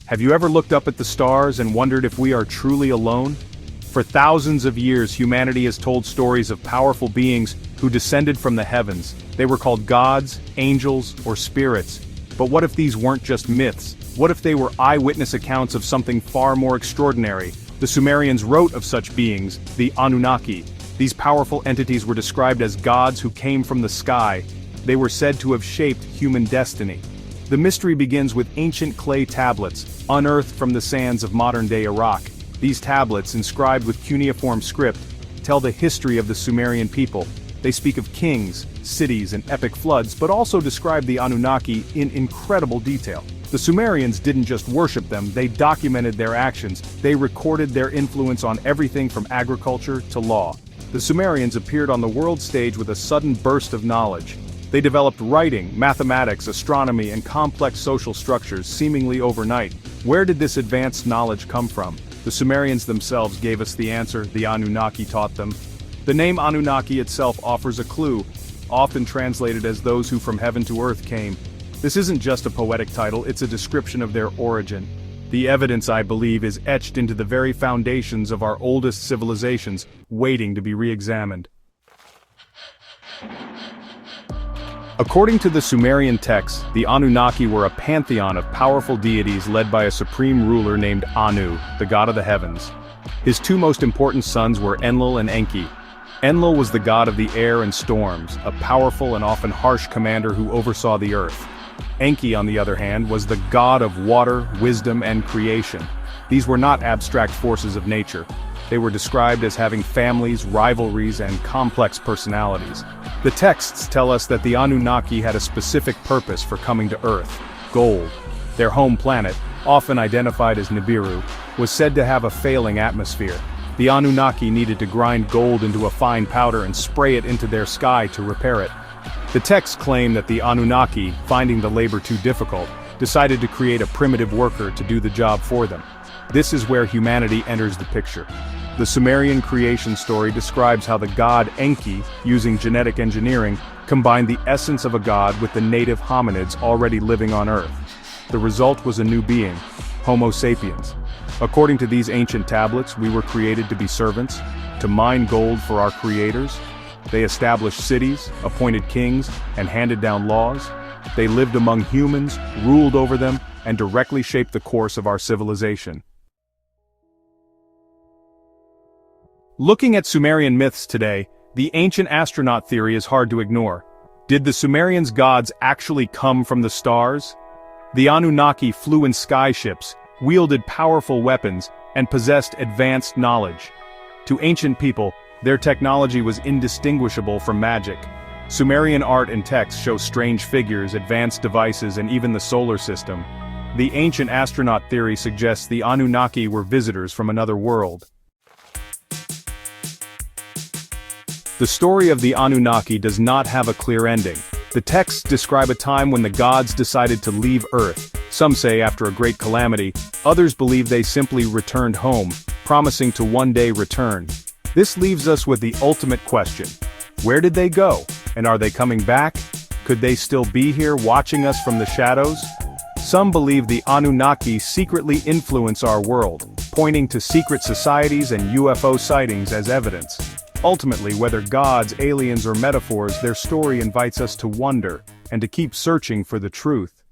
Have you ever looked up at the stars and wondered if we are truly alone? For thousands of years, humanity has told stories of powerful beings who descended from the heavens. They were called gods, angels, or spirits. But what if these weren't just myths? What if they were eyewitness accounts of something far more extraordinary? The Sumerians wrote of such beings, the Anunnaki. These powerful entities were described as gods who came from the sky. They were said to have shaped human destiny. The mystery begins with ancient clay tablets, unearthed from the sands of modern-day Iraq. These tablets, inscribed with cuneiform script, tell the history of the Sumerian people. They speak of kings, cities, and epic floods, but also describe the Anunnaki in incredible detail. The Sumerians didn't just worship them, they documented their actions. They recorded their influence on everything from agriculture to law. The Sumerians appeared on the world stage with a sudden burst of knowledge. They developed writing, mathematics, astronomy, and complex social structures seemingly overnight. Where did this advanced knowledge come from? The Sumerians themselves gave us the answer. The Anunnaki taught them. The name Anunnaki itself offers a clue, often translated as those who from heaven to earth came. This isn't just a poetic title, it's a description of their origin. The evidence, I believe, is etched into the very foundations of our oldest civilizations, waiting to be re-examined. According to the Sumerian texts, the Anunnaki were a pantheon of powerful deities led by a supreme ruler named Anu, the god of the heavens. His two most important sons were Enlil and Enki. Enlil was the god of the air and storms, a powerful and often harsh commander who oversaw the earth. Enki, on the other hand, was the god of water, wisdom, and creation. These were not abstract forces of nature. They were described as having families, rivalries, and complex personalities. The texts tell us that the Anunnaki had a specific purpose for coming to Earth: gold. Their home planet, often identified as Nibiru, was said to have a failing atmosphere. The Anunnaki needed to grind gold into a fine powder and spray it into their sky to repair it. The texts claim that the Anunnaki, finding the labor too difficult, decided to create a primitive worker to do the job for them. This is where humanity enters the picture. The Sumerian creation story describes how the god Enki, using genetic engineering, combined the essence of a god with the native hominids already living on Earth. The result was a new being, Homo sapiens. According to these ancient tablets, we were created to be servants, to mine gold for our creators. They established cities, appointed kings, and handed down laws. They lived among humans, ruled over them, and directly shaped the course of our civilization. Looking at Sumerian myths today, the ancient astronaut theory is hard to ignore. Did the Sumerians' gods actually come from the stars? The Anunnaki flew in skyships, wielded powerful weapons, and possessed advanced knowledge. To ancient people, their technology was indistinguishable from magic. Sumerian art and texts show strange figures, advanced devices, and even the solar system. The ancient astronaut theory suggests the Anunnaki were visitors from another world. The story of the Anunnaki does not have a clear ending. The texts describe a time when the gods decided to leave Earth. Some say after a great calamity, others believe they simply returned home, promising to one day return. This leaves us with the ultimate question. Where did they go? And are they coming back? Could they still be here watching us from the shadows? Some believe the Anunnaki secretly influence our world, pointing to secret societies and UFO sightings as evidence. Ultimately, whether gods, aliens, or metaphors, their story invites us to wonder, and to keep searching for the truth.